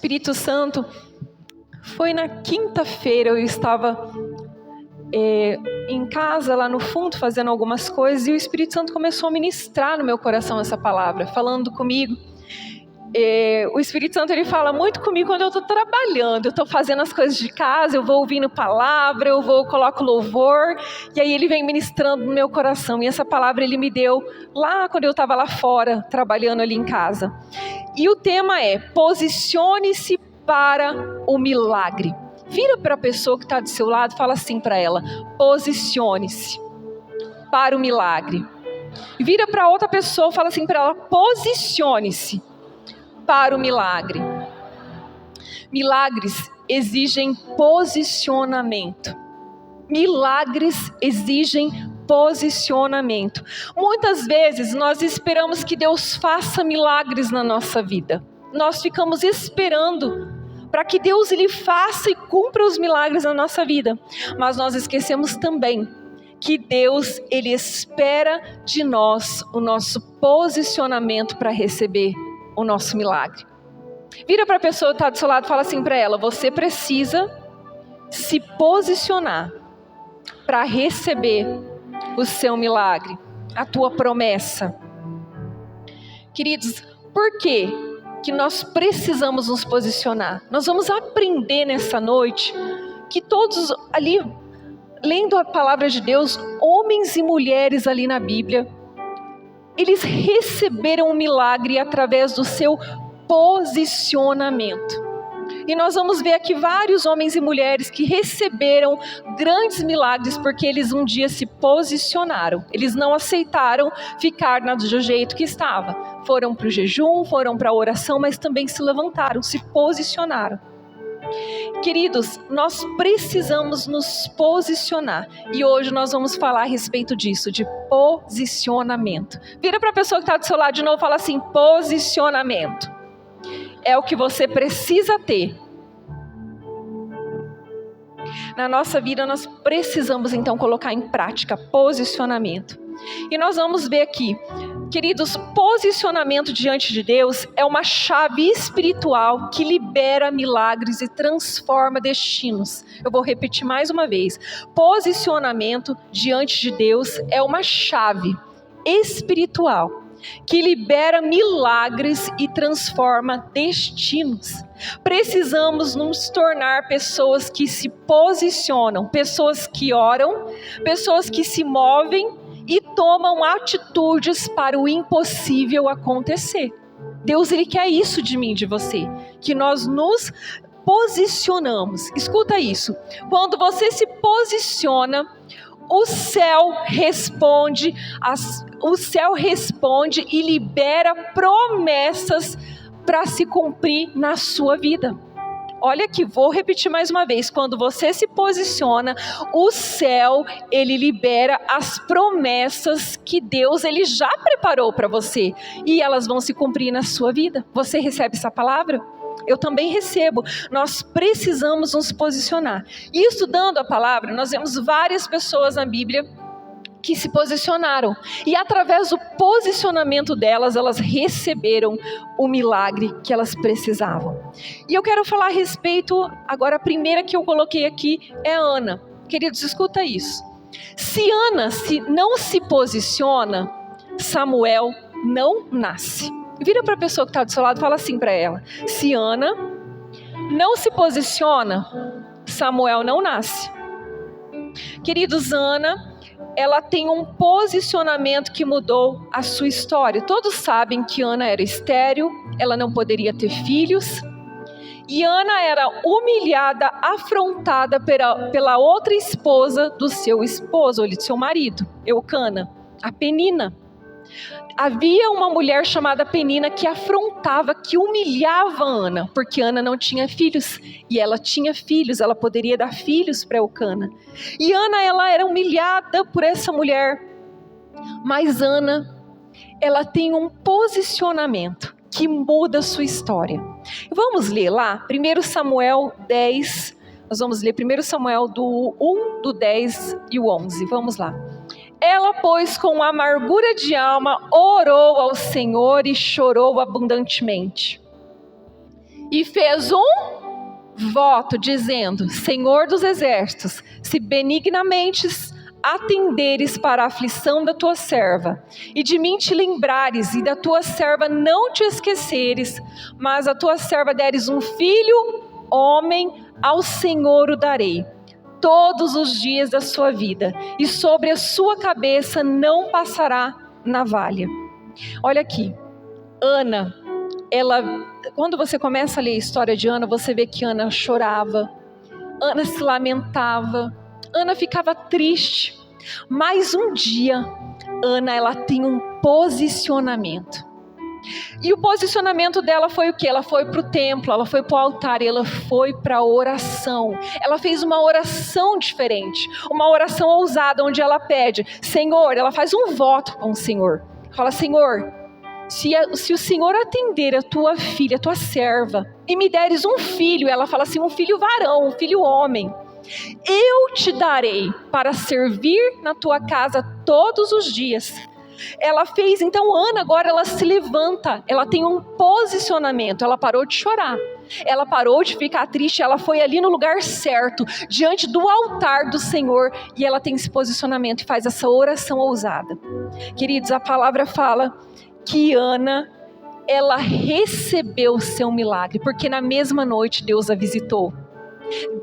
Espírito Santo, foi na quinta-feira, eu estava em casa, lá no fundo, fazendo algumas coisas, e o Espírito Santo começou a ministrar no meu coração essa palavra, falando comigo. O Espírito Santo, ele fala muito comigo quando eu estou trabalhando, eu estou fazendo as coisas de casa, eu vou ouvindo palavra, coloco louvor, e aí ele vem ministrando no meu coração, e essa palavra ele me deu lá quando eu estava lá fora, trabalhando ali em casa. E o tema é: posicione-se para o milagre. Vira para a pessoa que está do seu lado e fala assim para ela: posicione-se para o milagre. Vira para outra pessoa e fala assim para ela: posicione-se para o milagre. Milagres exigem posicionamento. Milagres exigem posicionamento. Muitas vezes nós esperamos que Deus faça milagres na nossa vida. Nós ficamos esperando para que Deus ele faça e cumpra os milagres na nossa vida. Mas nós esquecemos também que Deus ele espera de nós o nosso posicionamento para receber o nosso milagre. Vira para a pessoa que está do seu lado e fala assim para ela: você precisa se posicionar para receber o seu milagre, a tua promessa. Queridos, por quê que nós precisamos nos posicionar? Nós vamos aprender nessa noite que todos ali, lendo a palavra de Deus, homens e mulheres ali na Bíblia, eles receberam um milagre através do seu posicionamento. E nós vamos ver aqui vários homens e mulheres que receberam grandes milagres porque eles um dia se posicionaram. Eles não aceitaram ficar do jeito que estava. Foram para o jejum, foram para a oração, mas também se levantaram, se posicionaram. Queridos, nós precisamos nos posicionar. E hoje nós vamos falar a respeito disso, de posicionamento. Vira para a pessoa que está do seu lado de novo e fala assim: posicionamento. É o que você precisa ter. Na nossa vida nós precisamos então colocar em prática posicionamento. E nós vamos ver aqui, queridos, posicionamento diante de Deus é uma chave espiritual que libera milagres e transforma destinos. Eu vou repetir mais uma vez. Posicionamento diante de Deus é uma chave espiritual que libera milagres e transforma destinos. Precisamos nos tornar pessoas que se posicionam, pessoas que oram, pessoas que se movem e tomam atitudes para o impossível acontecer. Deus ele quer isso de mim, de você, que nós nos posicionamos. Escuta isso, quando você se posiciona, o céu responde e libera promessas para se cumprir na sua vida. Olha aqui, vou repetir mais uma vez. Quando você se posiciona, o céu, ele libera as promessas que Deus, ele já preparou para você. E elas vão se cumprir na sua vida. Você recebe essa palavra? Eu também recebo. Nós precisamos nos posicionar. E estudando a palavra, nós vemos várias pessoas na Bíblia que se posicionaram. E através do posicionamento delas, elas receberam o milagre que elas precisavam. E eu quero falar a respeito, agora a primeira que eu coloquei aqui é a Ana. Queridos, escuta isso. Se Ana não se posiciona, Samuel não nasce. Vira para a pessoa que está do seu lado e fala assim para ela: se Ana não se posiciona, Samuel não nasce. Queridos, Ana, ela tem um posicionamento que mudou a sua história. Todos sabem que Ana era estéril, ela não poderia ter filhos. E Ana era humilhada, afrontada pela outra esposa do seu esposo, ou de seu marido, Eucana, a Penina. Havia uma mulher chamada Penina que afrontava, que humilhava Ana, porque Ana não tinha filhos, e ela tinha filhos, ela poderia dar filhos para Eucana. E Ana, ela era humilhada por essa mulher, mas Ana, ela tem um posicionamento que muda a sua história. Vamos ler lá, 1 Samuel 10, nós vamos ler 1 Samuel do 1, do 10 e o 11, vamos lá. Ela, pois, com amargura de alma, orou ao Senhor e chorou abundantemente. e fez um voto dizendo: Senhor dos exércitos, se benignamente atenderes para a aflição da tua serva, e de mim te lembrares, e da tua serva não te esqueceres, mas a tua serva deres um filho, homem, ao Senhor o darei, todos os dias da sua vida, e sobre a sua cabeça não passará navalha. Olha aqui, Ana, quando você começa a ler a história de Ana, você vê que Ana chorava, Ana se lamentava, Ana ficava triste, mas um dia, Ana, ela tem um posicionamento. E o posicionamento dela foi o quê? Ela foi para o templo, ela foi para o altar, e ela foi para a oração. Ela fez uma oração diferente, uma oração ousada, onde ela pede, Senhor, ela faz um voto com o Senhor. Fala, Senhor, se o Senhor atender a tua filha, a tua serva, e me deres um filho, ela fala assim, um filho varão, um filho homem, eu te darei para servir na tua casa todos os dias. Ela fez, então Ana agora ela se levanta, ela tem um posicionamento, ela parou de chorar, ela parou de ficar triste, ela foi ali no lugar certo, diante do altar do Senhor, e ela tem esse posicionamento e faz essa oração ousada. Queridos, a palavra fala que Ana, ela recebeu o seu milagre, porque na mesma noite Deus a visitou.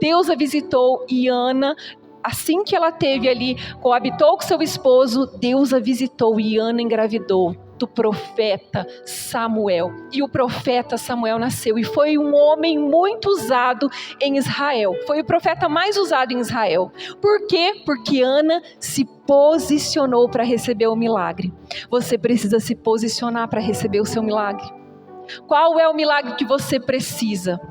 Deus a visitou e Ana, assim que ela teve ali, coabitou com seu esposo, Deus a visitou e Ana engravidou do profeta Samuel. E o profeta Samuel nasceu e foi um homem muito usado em Israel. Foi o profeta mais usado em Israel. Por quê? Porque Ana se posicionou para receber o milagre. Você precisa se posicionar para receber o seu milagre. Qual é o milagre que você precisa?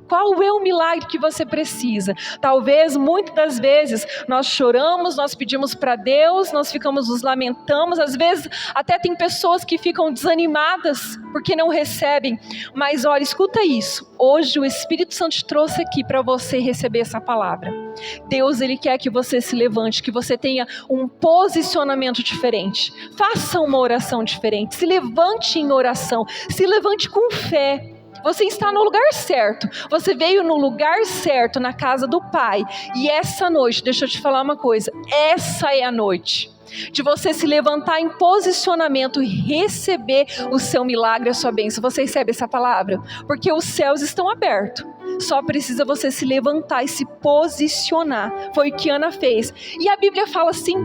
Qual é o milagre que você precisa? Talvez, muitas das vezes, nós choramos, nós pedimos para Deus, nós nos lamentamos, às vezes até tem pessoas que ficam desanimadas porque não recebem, mas olha, escuta isso, hoje o Espírito Santo te trouxe aqui para você receber essa palavra. Deus, Ele quer que você se levante, que você tenha um posicionamento diferente, faça uma oração diferente, se levante em oração, se levante com fé. Você está no lugar certo, você veio no lugar certo, na casa do Pai, e essa noite, deixa eu te falar uma coisa, essa é a noite de você se levantar em posicionamento e receber o seu milagre, a sua bênção. Você recebe essa palavra? Porque os céus estão abertos, só precisa você se levantar e se posicionar. Foi o que Ana fez, e a Bíblia fala assim,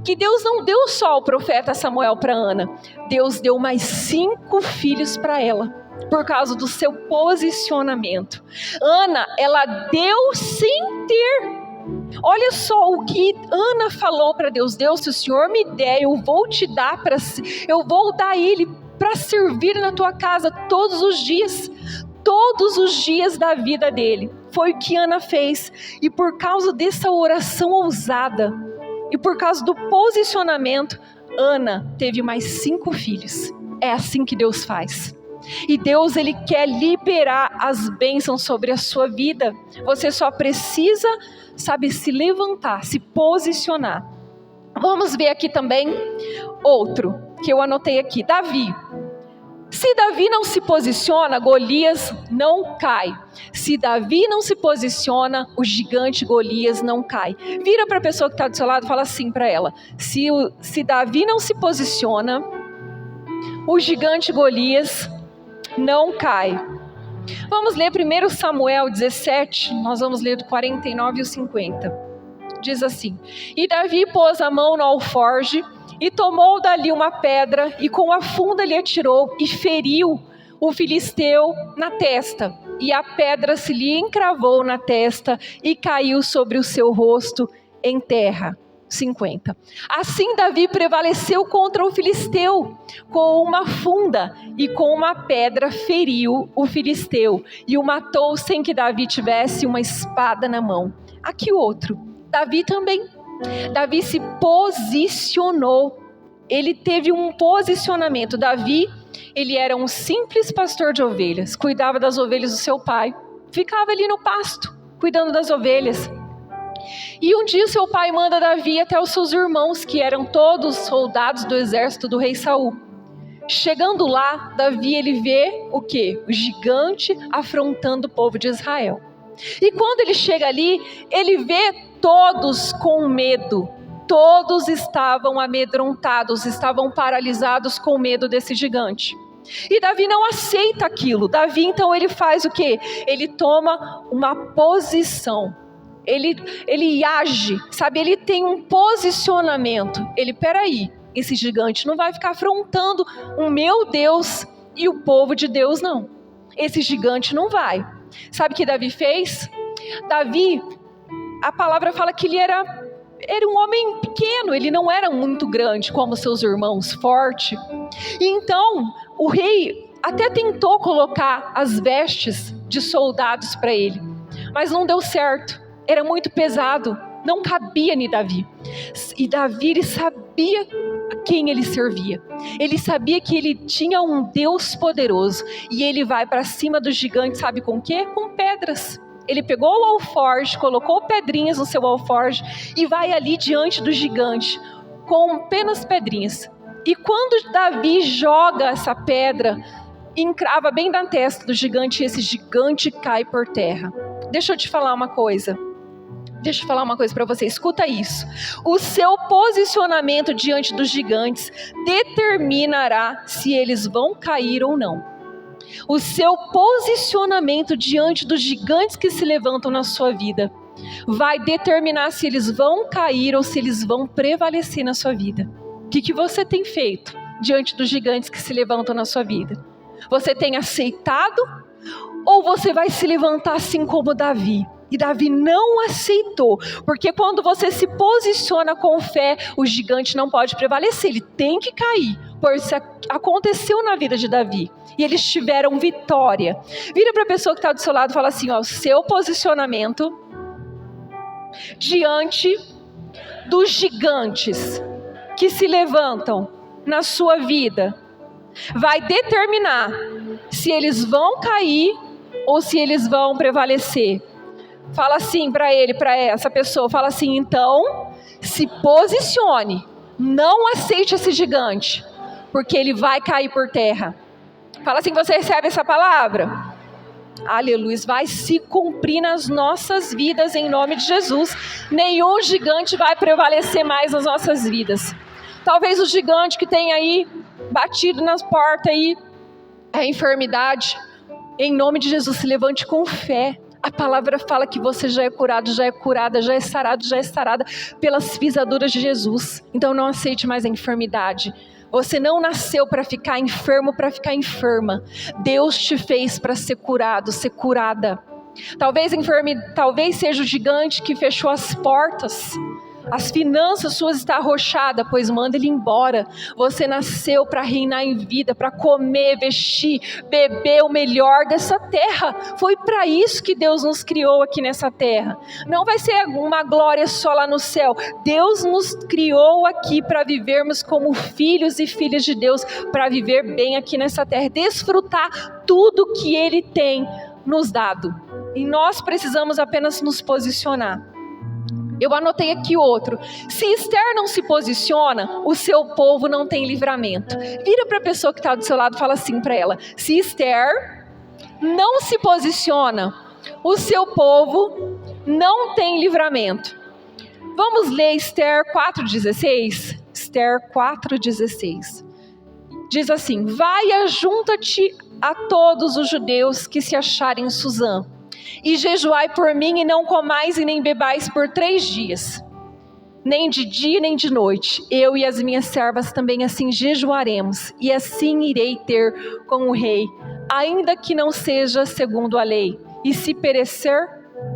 que Deus não deu só o profeta Samuel para Ana, Deus deu mais 5 filhos para ela, por causa do seu posicionamento. Ana, ela deu sem ter. Olha só o que Ana falou para Deus: Deus, se o Senhor me der, eu vou te dar eu vou dar Ele para servir na tua casa todos os dias da vida dele. Foi o que Ana fez, e por causa dessa oração ousada, e por causa do posicionamento, Ana teve mais 5 filhos. É assim que Deus faz. E Deus, Ele quer liberar as bênçãos sobre a sua vida. Você só precisa, se levantar, se posicionar. Vamos ver aqui também outro que eu anotei aqui, Davi. Se Davi não se posiciona, Golias não cai. Se Davi não se posiciona, o gigante Golias não cai. Vira para a pessoa que está do seu lado e fala assim para ela: se Davi não se posiciona, o gigante Golias não cai. Vamos ler 1 Samuel 17, nós vamos ler do 49 e o 50. Diz assim: E Davi pôs a mão no alforje, e tomou dali uma pedra, e com a funda lhe atirou, e feriu o filisteu na testa. E a pedra se lhe encravou na testa, e caiu sobre o seu rosto em terra. 50. Assim Davi prevaleceu contra o filisteu, com uma funda e com uma pedra feriu o filisteu, e o matou sem que Davi tivesse uma espada na mão. Aqui outro, Davi também. Davi se posicionou, ele teve um posicionamento. Davi, ele era um simples pastor de ovelhas, cuidava das ovelhas do seu pai, ficava ali no pasto, cuidando das ovelhas. E um dia seu pai manda Davi até os seus irmãos, que eram todos soldados do exército do rei Saul. Chegando lá, Davi ele vê o quê? O gigante afrontando o povo de Israel. E quando ele chega ali, ele vê todos com medo. Todos estavam amedrontados, estavam paralisados com medo desse gigante. E Davi não aceita aquilo. Davi então ele faz o quê? Ele toma uma posição. Ele age, sabe? Ele tem um posicionamento. Peraí, esse gigante não vai ficar afrontando o meu Deus e o povo de Deus, não. Esse gigante não vai. Sabe o que Davi fez? Davi, a palavra fala que ele era um homem pequeno, ele não era muito grande como seus irmãos, forte. E então, o rei até tentou colocar as vestes de soldados para ele, mas não deu certo, era muito pesado, não cabia em Davi. E Davi, ele sabia a quem ele servia, ele sabia que ele tinha um Deus poderoso, e ele vai para cima do gigante, sabe com o quê? Com pedras. Ele pegou o alforje, colocou pedrinhas no seu alforje e vai ali diante do gigante com apenas pedrinhas. E quando Davi joga essa pedra, encrava bem na testa do gigante e esse gigante cai por terra. Deixa eu te falar uma coisa. Deixa eu falar uma coisa para você, escuta isso. O seu posicionamento diante dos gigantes determinará se eles vão cair ou não. O seu posicionamento diante dos gigantes que se levantam na sua vida vai determinar se eles vão cair ou se eles vão prevalecer na sua vida. O que você tem feito diante dos gigantes que se levantam na sua vida? Você tem aceitado ou você vai se levantar assim como Davi? E Davi não aceitou, porque quando você se posiciona com fé, o gigante não pode prevalecer, ele tem que cair. Por isso aconteceu na vida de Davi, e eles tiveram vitória. Vira para a pessoa que está do seu lado e fala assim, ó, o seu posicionamento diante dos gigantes que se levantam na sua vida vai determinar se eles vão cair ou se eles vão prevalecer. Fala assim para ele, para essa pessoa, fala assim, então, se posicione, não aceite esse gigante, porque ele vai cair por terra. Fala assim, você recebe essa palavra? Aleluia, vai se cumprir nas nossas vidas em nome de Jesus. Nenhum gigante vai prevalecer mais nas nossas vidas. Talvez o gigante que tem aí batido nas portas aí, é a enfermidade. Em nome de Jesus, se levante com fé. A palavra fala que você já é curado, já é curada, já é sarado, já é sarada pelas pisaduras de Jesus. Então não aceite mais a enfermidade. Você não nasceu para ficar enfermo, para ficar enferma. Deus te fez para ser curado, ser curada. Talvez seja o gigante que fechou as portas. As finanças suas estão arrochadas, pois manda ele embora. Você nasceu para reinar em vida, para comer, vestir, beber o melhor dessa terra. Foi para isso que Deus nos criou aqui nessa terra. Não vai ser uma glória só lá no céu. Deus nos criou aqui para vivermos como filhos e filhas de Deus, para viver bem aqui nessa terra, desfrutar tudo que Ele tem nos dado. E nós precisamos apenas nos posicionar. Eu anotei aqui outro. Se Esther não se posiciona, o seu povo não tem livramento. Vira para a pessoa que está do seu lado e fala assim para ela. Se Esther não se posiciona, o seu povo não tem livramento. Vamos ler Esther 4,16? Esther 4,16. Diz assim, vai, ajunta-te a todos os judeus que se acharem em Suzã. E jejuai por mim, e não comais e nem bebais por 3 dias, nem de dia nem de noite. Eu e as minhas servas também assim jejuaremos, e assim irei ter com o rei, ainda que não seja segundo a lei. E se perecer,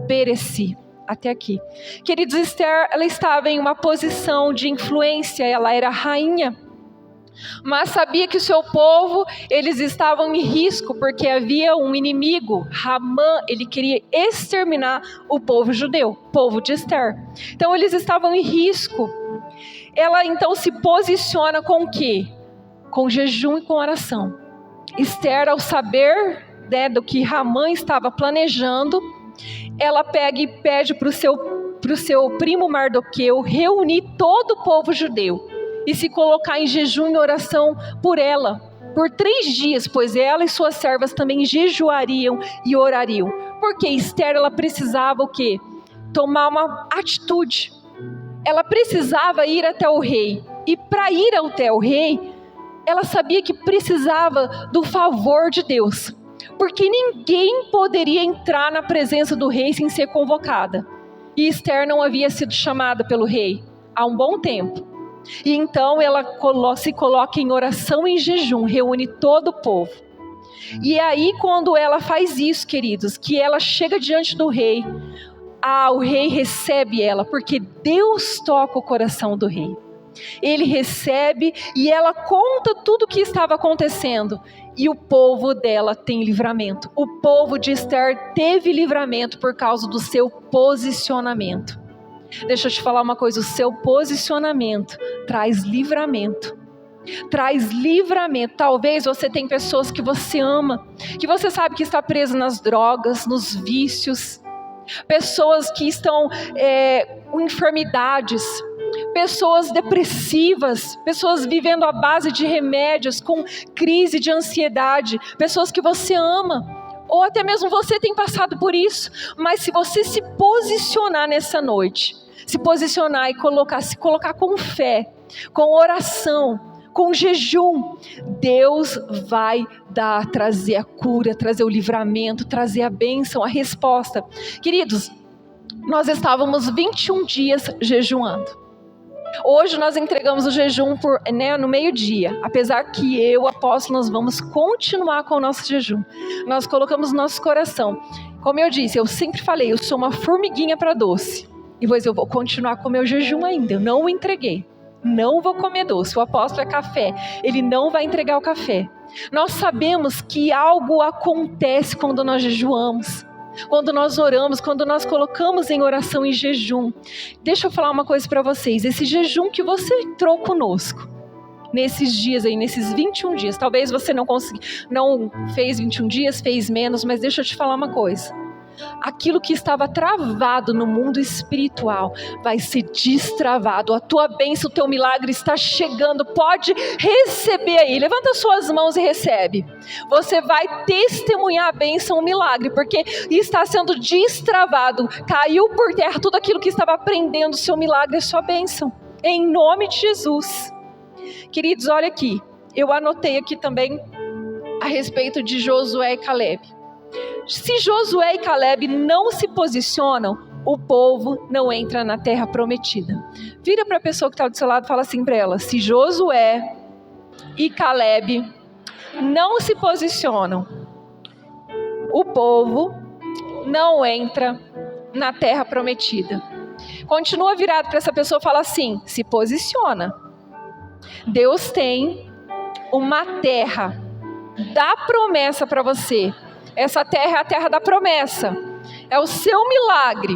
pereci. Até aqui. Queridos, Esther, ela estava em uma posição de influência, ela era rainha. Mas sabia que o seu povo, eles estavam em risco, porque havia um inimigo, Ramã, ele queria exterminar o povo judeu, o povo de Esther. Então eles estavam em risco. Ela então se posiciona com o quê? Com jejum e com oração. Esther, ao saber, né, do que Ramã estava planejando, ela pega e pede para o seu primo Mardoqueu reunir todo o povo judeu e se colocar em jejum e oração por ela, por 3 dias, pois ela e suas servas também jejuariam e orariam. Porque Esther, ela precisava o quê? Tomar uma atitude. Ela precisava ir até o rei. E para ir até o rei, ela sabia que precisava do favor de Deus. Porque ninguém poderia entrar na presença do rei sem ser convocada. E Esther não havia sido chamada pelo rei há um bom tempo. E então ela se coloca em oração e em jejum, reúne todo o povo. E aí quando ela faz isso, queridos, que ela chega diante do rei, o rei recebe ela, porque Deus toca o coração do rei. Ele recebe e ela conta tudo o que estava acontecendo. E o povo dela tem livramento. O povo de Esther teve livramento por causa do seu posicionamento. Deixa eu te falar uma coisa, o seu posicionamento traz livramento. Traz livramento. Talvez você tenha pessoas que você ama, que você sabe que está presa nas drogas, nos vícios. Pessoas que estão com enfermidades. Pessoas depressivas, pessoas vivendo à base de remédios, com crise de ansiedade, pessoas que você ama, ou até mesmo você tem passado por isso, mas se você se posicionar nessa noite, se posicionar e se colocar com fé, com oração, com jejum, Deus vai trazer a cura, trazer o livramento, trazer a bênção, a resposta. Queridos, nós estávamos 21 dias jejuando. Hoje nós entregamos o jejum no meio-dia, apesar que eu, apóstolo, nós vamos continuar com o nosso jejum. Nós colocamos no nosso coração. Como eu disse, eu sempre falei, eu sou uma formiguinha para doce. E pois eu vou continuar com o meu jejum ainda, eu não o entreguei. Não vou comer doce, o apóstolo é café, ele não vai entregar o café. Nós sabemos que algo acontece quando nós jejuamos. Quando nós oramos, quando nós colocamos em oração e jejum. Deixa eu falar uma coisa para vocês. Esse jejum que você entrou conosco, nesses dias aí, nesses 21 dias. Talvez você não fez 21 dias, fez menos, mas deixa eu te falar uma coisa. Aquilo que estava travado no mundo espiritual vai ser destravado. A tua bênção, o teu milagre está chegando. Pode receber aí. Levanta suas mãos e recebe. Você vai testemunhar a bênção, o milagre, porque está sendo destravado. Caiu por terra tudo aquilo que estava prendendo o seu milagre, a sua bênção. Em nome de Jesus. Queridos, olha aqui. Eu anotei aqui também a respeito de Josué e Caleb. Se Josué e Caleb não se posicionam, o povo não entra na terra prometida. Vira para a pessoa que está do seu lado e fala assim para ela: se Josué e Caleb não se posicionam, o povo não entra na terra prometida. Continua virado para essa pessoa e fala assim: se posiciona. Deus tem uma terra da promessa para você. Essa terra é a terra da promessa, é o seu milagre,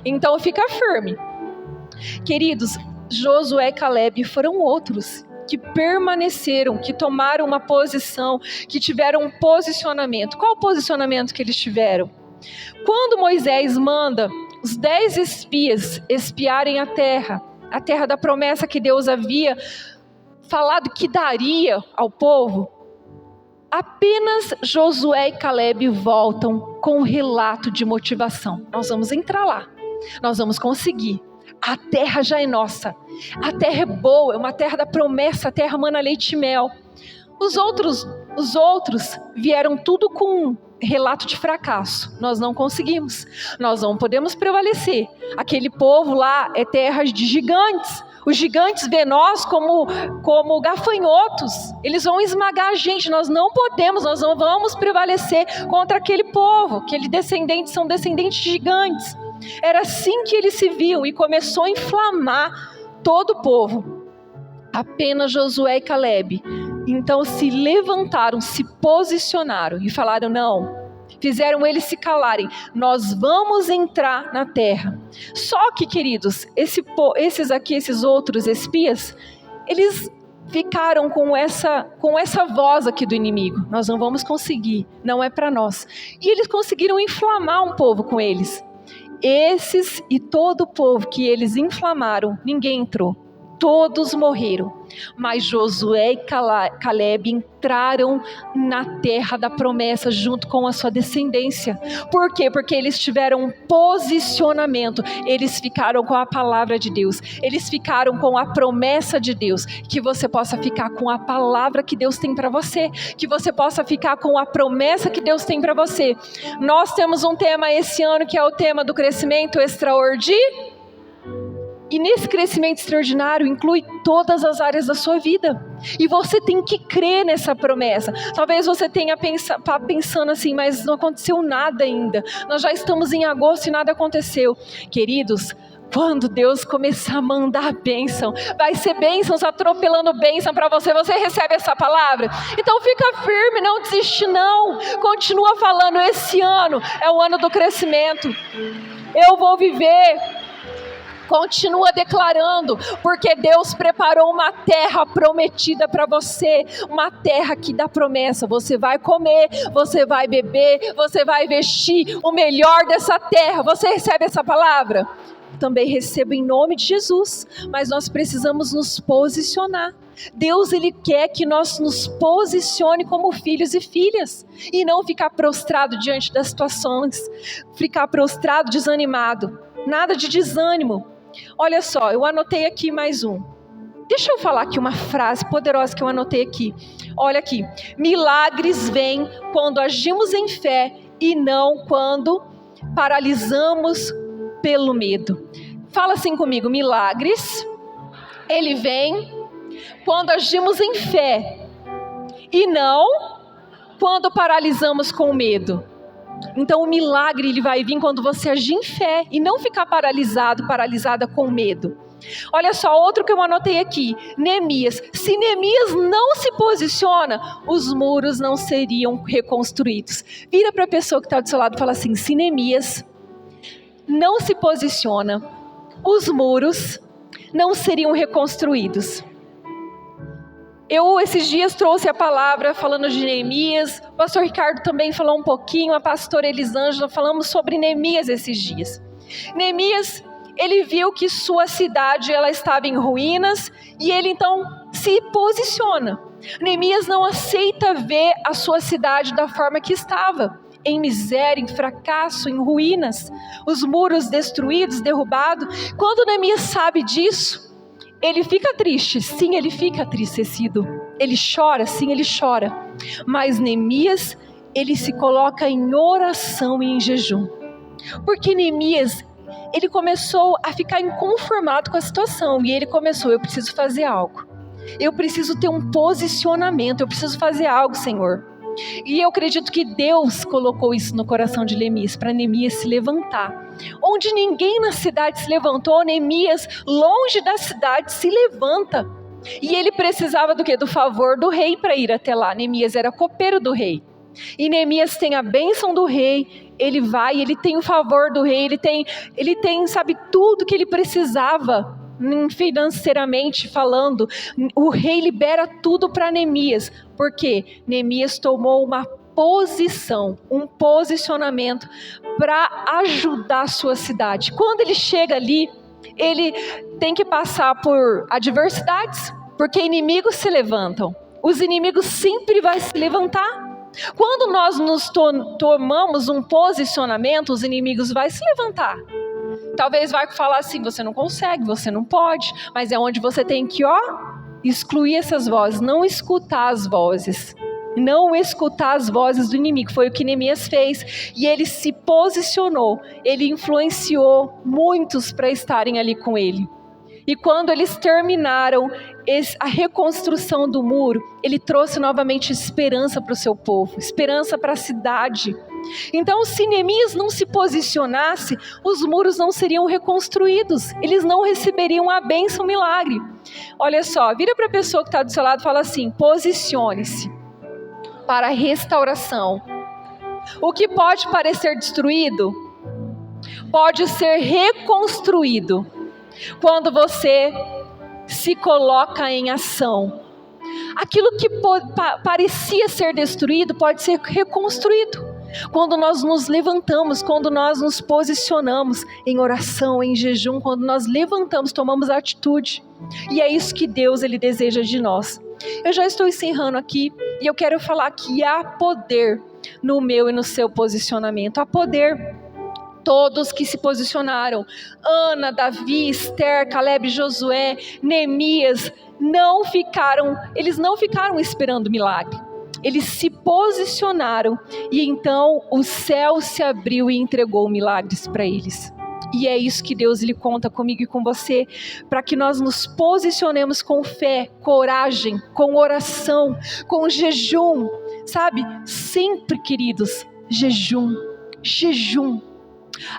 então fica firme. Queridos, Josué e Caleb foram outros que permaneceram, que tomaram uma posição, que tiveram um posicionamento. Qual o posicionamento que eles tiveram? Quando Moisés manda os 10 espias espiarem a terra da promessa que Deus havia falado que daria ao povo, apenas Josué e Caleb voltam com um relato de motivação. Nós vamos entrar lá, nós vamos conseguir. A terra já é nossa, a terra é boa, é uma terra da promessa, a terra mana leite e mel. Os outros vieram tudo com um relato de fracasso. Nós não conseguimos, nós não podemos prevalecer. Aquele povo lá é terra de gigantes. Os gigantes vê nós como gafanhotos. Eles vão esmagar a gente. Nós não podemos, nós não vamos prevalecer contra aquele povo. São descendentes de gigantes. Era assim que eles se viam e começou a inflamar todo o povo. Apenas Josué e Caleb então se levantaram, se posicionaram e falaram: não. Fizeram eles se calarem. Nós vamos entrar na terra. Só que, queridos, esses outros espias, eles ficaram com essa voz aqui do inimigo. Nós não vamos conseguir, não é para nós. E eles conseguiram inflamar um povo com eles. Esses e todo o povo que eles inflamaram, ninguém entrou. todos morreram, mas Josué e Caleb entraram na terra da promessa junto com a sua descendência. Por quê? Porque eles tiveram um posicionamento, eles ficaram com a palavra de Deus, eles ficaram com a promessa de Deus. Que você possa ficar com a palavra que Deus tem para você, que você possa ficar com a promessa que Deus tem para você. Nós temos um tema esse ano que é o tema do crescimento extraordinário. E nesse crescimento extraordinário inclui todas as áreas da sua vida. E você tem que crer nessa promessa. Talvez você tenha pensando assim, mas não aconteceu nada ainda. Nós já estamos em agosto e nada aconteceu. Queridos, quando Deus começar a mandar bênção, vai ser bênçãos atropelando bênção para você. Você recebe essa palavra? Então fica firme, não desiste não. Continua falando, esse ano é o ano do crescimento. Eu vou viver. Continua declarando, porque Deus preparou uma terra prometida para você, uma terra que dá promessa. Você vai comer, você vai beber, você vai vestir o melhor dessa terra. Você recebe essa palavra? Também recebo em nome de Jesus, mas nós precisamos nos posicionar. Deus, Ele quer que nós nos posicione como filhos e filhas, e não ficar prostrado diante das situações, ficar prostrado, desanimado. Nada de desânimo. Olha só, eu anotei aqui mais um. Deixa eu falar aqui uma frase poderosa que eu anotei aqui. Olha aqui. Milagres vêm quando agimos em fé e não quando paralisamos pelo medo. Fala assim comigo. Milagres, ele vem quando agimos em fé e não quando paralisamos com medo. Então o milagre ele vai vir quando você agir em fé e não ficar paralisada com medo. Olha só, outro que eu anotei aqui, Neemias. Se Neemias não se posiciona, os muros não seriam reconstruídos. Vira para a pessoa que está do seu lado e fala assim, se Neemias não se posiciona, os muros não seriam reconstruídos. Eu esses dias trouxe a palavra falando de Neemias, o pastor Ricardo também falou um pouquinho, a pastora Elisângela, falamos sobre Neemias esses dias. Neemias, ele viu que sua cidade ela estava em ruínas e ele então se posiciona. Neemias não aceita ver a sua cidade da forma que estava, em miséria, em fracasso, em ruínas, os muros destruídos, derrubados. Quando Neemias sabe disso, ele fica triste, sim, ele fica entristecido. Ele chora, sim, ele chora. Mas Neemias, ele se coloca em oração e em jejum. Porque Neemias, ele começou a ficar inconformado com a situação. E ele começou, eu preciso fazer algo. Eu preciso ter um posicionamento, eu preciso fazer algo, Senhor. E eu acredito que Deus colocou isso no coração de Neemias, para Neemias se levantar. Onde ninguém na cidade se levantou, Neemias, longe da cidade, se levanta. E ele precisava do quê? Do favor do rei para ir até lá. Neemias era copeiro do rei. E Neemias tem a bênção do rei, ele vai, ele tem o favor do rei, ele tem, sabe, tudo que ele precisava. Financeiramente falando, o rei libera tudo para Neemias, porque Neemias tomou uma posição, um posicionamento para ajudar a sua cidade. Quando ele chega ali, ele tem que passar por adversidades, porque inimigos se levantam, os inimigos sempre vão se levantar. Quando nós nos tomamos um posicionamento, os inimigos vão se levantar. Talvez vai falar assim, você não consegue, você não pode, mas é onde você tem que, excluir essas vozes, não escutar as vozes. Não escutar as vozes do inimigo, foi o que Neemias fez. E ele se posicionou, ele influenciou muitos para estarem ali com ele. E quando eles terminaram a reconstrução do muro, ele trouxe novamente esperança para o seu povo, esperança para a cidade. Então, se Neemias não se posicionasse, os muros não seriam reconstruídos, eles não receberiam a bênção, o milagre. Olha só, vira para a pessoa que está do seu lado e fala assim, posicione-se para a restauração. O que pode parecer destruído, pode ser reconstruído, quando você se coloca em ação. Aquilo que parecia ser destruído, pode ser reconstruído. Quando nós nos levantamos, quando nós nos posicionamos em oração, em jejum, quando nós levantamos, tomamos atitude. E é isso que Deus ele deseja de nós. Eu já estou encerrando aqui e eu quero falar que há poder no meu e no seu posicionamento. Há poder. Todos que se posicionaram, Ana, Davi, Esther, Caleb, Josué, Neemias, eles não ficaram esperando milagre. Eles se posicionaram e então o céu se abriu e entregou milagres para eles. E é isso que Deus ele conta comigo e com você, para que nós nos posicionemos com fé, coragem, com oração, com jejum, sabe? Sempre, queridos, jejum.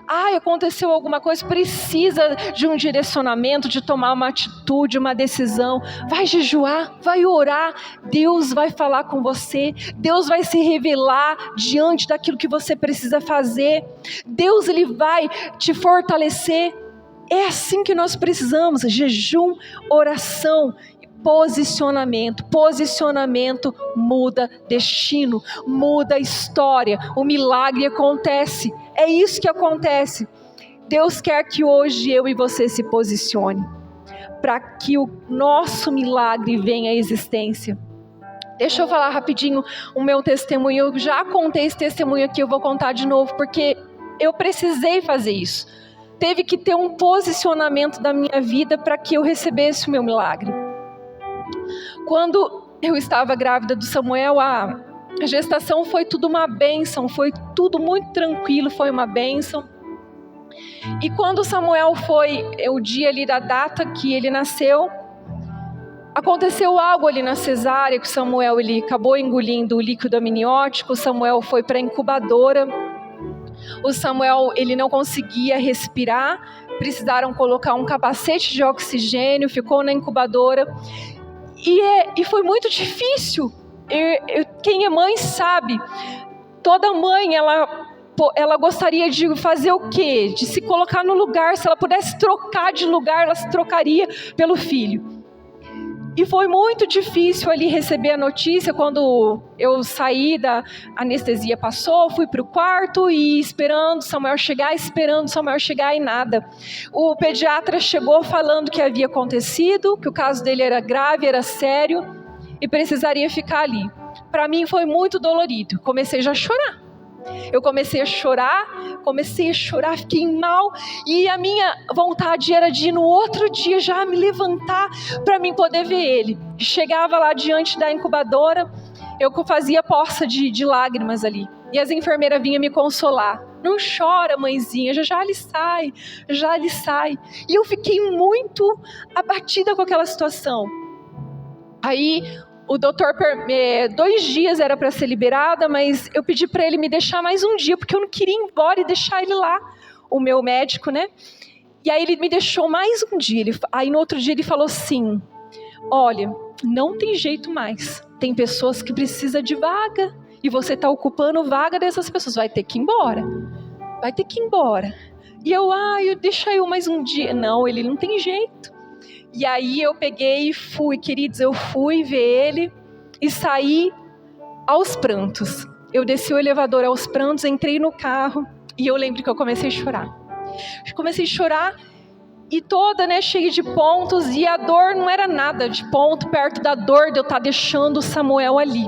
Aconteceu alguma coisa, precisa de um direcionamento, de tomar uma atitude, uma decisão. Vai jejuar, vai orar, Deus vai falar com você, Deus vai se revelar diante daquilo que você precisa fazer, Deus ele vai te fortalecer. É assim que nós precisamos, jejum, oração, posicionamento. Posicionamento muda destino, muda história, o milagre acontece. É isso que acontece. Deus quer que hoje eu e você se posicione, para que o nosso milagre venha à existência. Deixa eu falar rapidinho o meu testemunho. Eu já contei esse testemunho aqui, eu vou contar de novo, porque eu precisei fazer isso. Teve que ter um posicionamento da minha vida para que eu recebesse o meu milagre. Quando eu estava grávida do Samuel, a gestação foi tudo uma bênção, foi tudo muito tranquilo, foi uma bênção. E quando Samuel foi, o dia ali da data que ele nasceu, aconteceu algo ali na cesárea, que Samuel ele acabou engolindo o líquido amniótico, Samuel foi para a incubadora. O Samuel ele não conseguia respirar, precisaram colocar um capacete de oxigênio, ficou na incubadora. E foi muito difícil. Quem é mãe sabe, toda mãe ela gostaria de fazer o quê? De se colocar no lugar. Se ela pudesse trocar de lugar, ela se trocaria pelo filho. E foi muito difícil ali receber a notícia. Quando eu saí da anestesia passou, fui para o quarto e esperando Samuel chegar e nada. O pediatra chegou falando que havia acontecido, que o caso dele era grave, era sério e precisaria ficar ali. Para mim foi muito dolorido, comecei já a chorar. Eu comecei a chorar, fiquei mal, e a minha vontade era de ir no outro dia já me levantar para mim poder ver ele. Chegava lá diante da incubadora, eu fazia poça de lágrimas ali, e as enfermeiras vinham me consolar. Não chora, mãezinha, já lhe sai. E eu fiquei muito abatida com aquela situação. Aí o doutor, 2 dias era para ser liberada, mas eu pedi para ele me deixar mais um dia, porque eu não queria ir embora e deixar ele lá, o meu médico, né? E aí ele me deixou mais um dia, aí no outro dia ele falou assim, olha, não tem jeito mais, tem pessoas que precisam de vaga, e você está ocupando vaga dessas pessoas, vai ter que ir embora. E eu deixa eu mais um dia. Não, ele não tem jeito. E aí eu peguei e fui, queridos, eu fui ver ele e saí aos prantos. Eu desci o elevador aos prantos, entrei no carro e eu lembro que eu comecei a chorar. E toda, cheia de pontos, e a dor não era nada de ponto perto da dor de eu estar deixando o Samuel ali,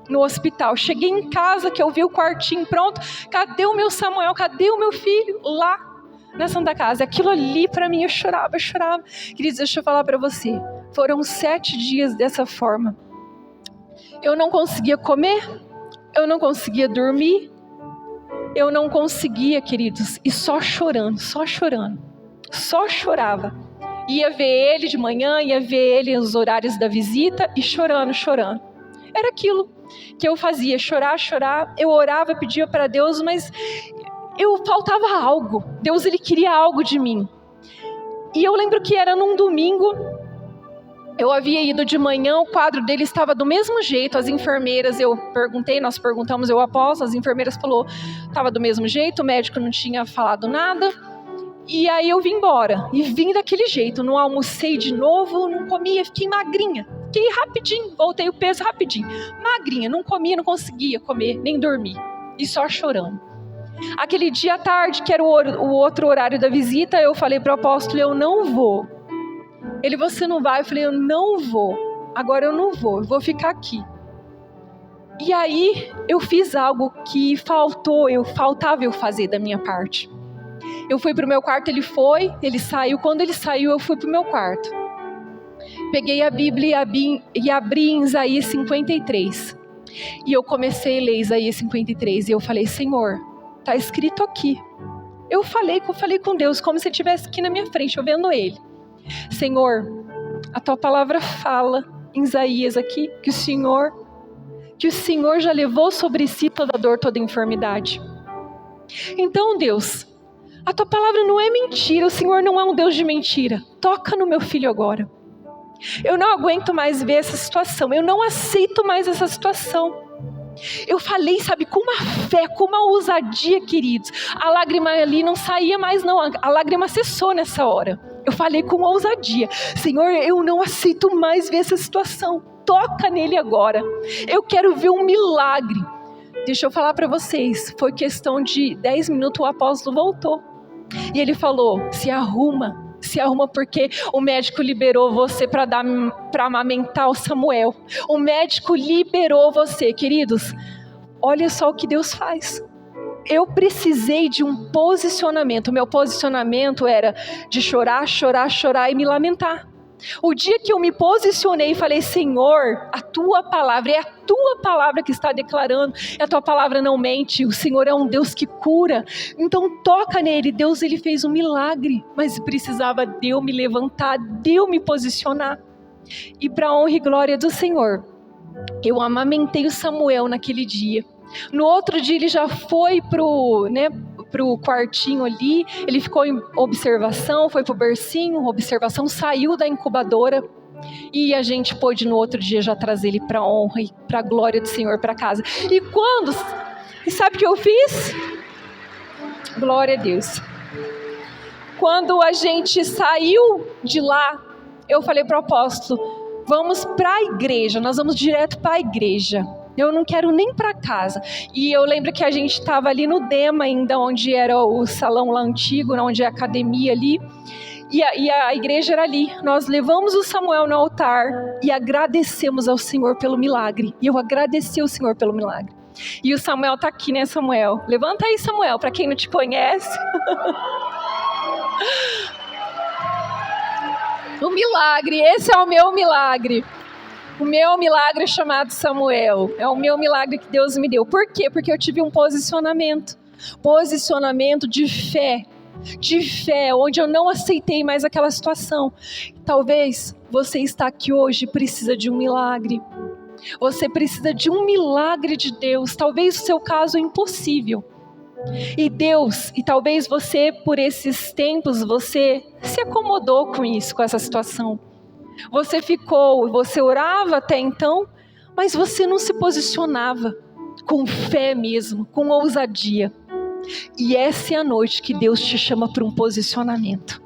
no hospital. Cheguei em casa, que eu vi o quartinho pronto, cadê o meu Samuel, cadê o meu filho? Lá na Santa Casa, aquilo ali para mim, eu chorava. Queridos, deixa eu falar para você, foram 7 dias dessa forma. Eu não conseguia comer, eu não conseguia dormir, eu não conseguia, queridos, e só chorando, só chorava. Ia ver ele de manhã, ia ver ele nos horários da visita e chorando. Era aquilo que eu fazia, chorar. Eu orava, pedia para Deus, mas faltava algo. Deus, ele queria algo de mim. E eu lembro que era num domingo, eu havia ido de manhã, o quadro dele estava do mesmo jeito, as enfermeiras, nós perguntamos, eu após, as enfermeiras falou, estava do mesmo jeito, o médico não tinha falado nada. E aí eu vim embora, e vim daquele jeito, não almocei de novo, não comia, fiquei magrinha. Fiquei rapidinho, voltei o peso rapidinho. Magrinha, não comia, não conseguia comer, nem dormir. e só chorando. Aquele dia à tarde, que era o outro horário da visita, eu falei para o apóstolo, eu não vou. Ele, você não vai? Eu falei, eu não vou. Agora eu não vou, eu vou ficar aqui. E aí eu fiz algo que faltava eu fazer da minha parte. Eu fui para o meu quarto, ele saiu. Quando ele saiu, eu fui para o meu quarto. Peguei a Bíblia e abri em Isaías 53. E eu comecei a ler Isaías 53. E eu falei, Senhor, está escrito aqui. Eu falei com Deus, como se ele estivesse aqui na minha frente, eu vendo ele. Senhor, a tua palavra fala em Isaías aqui, que o Senhor já levou sobre si toda dor, toda enfermidade. Então, Deus, a tua palavra não é mentira, o Senhor não é um Deus de mentira. Toca no meu filho agora. Eu não aguento mais ver essa situação, eu não aceito mais essa situação. Eu falei, sabe, com uma fé, com uma ousadia, queridos. A lágrima ali não saía mais não, a lágrima cessou nessa hora. Eu falei com ousadia, Senhor, eu não aceito mais ver essa situação. Toca nele agora. Eu quero ver um milagre. Deixa eu falar para vocês, foi questão de 10 minutos, o apóstolo voltou. E ele falou, se arruma porque o médico liberou você para amamentar o Samuel. O médico liberou você, queridos. Olha só o que Deus faz. Eu precisei de um posicionamento. O meu posicionamento era de chorar e me lamentar. O dia que eu me posicionei e falei, Senhor, a tua palavra, é a tua palavra que está declarando, a tua palavra não mente, o Senhor é um Deus que cura, então toca nele. Deus, ele fez um milagre, mas precisava de eu me levantar, de eu me posicionar. E para a honra e glória do Senhor, eu amamentei o Samuel naquele dia. No outro dia ele já foi pro quartinho ali, ele ficou em observação, foi pro bercinho, observação, saiu da incubadora e a gente pôde no outro dia já trazer ele para honra e para a glória do Senhor para casa. E sabe o que eu fiz? Glória a Deus. Quando a gente saiu de lá, eu falei pro apóstolo, vamos para a igreja, nós vamos direto para a igreja. Eu não quero nem para casa. E eu lembro que a gente estava ali no Dema ainda, onde era o salão lá antigo, onde é a academia ali. E a igreja era ali. Nós levamos o Samuel no altar e agradecemos ao Senhor pelo milagre. E eu agradeci ao Senhor pelo milagre. E o Samuel está aqui, né, Samuel? Levanta aí, Samuel, para quem não te conhece. O milagre, esse é o meu milagre. O meu milagre é chamado Samuel. É o meu milagre que Deus me deu. Por quê? Porque eu tive um posicionamento de fé, onde eu não aceitei mais aquela situação. Talvez você está aqui hoje e precisa de um milagre. Você precisa de um milagre de Deus. Talvez o seu caso é impossível. E talvez você, por esses tempos, você se acomodou com isso, com essa situação. Você orava até então, mas você não se posicionava com fé mesmo, com ousadia. E essa é a noite que Deus te chama para um posicionamento.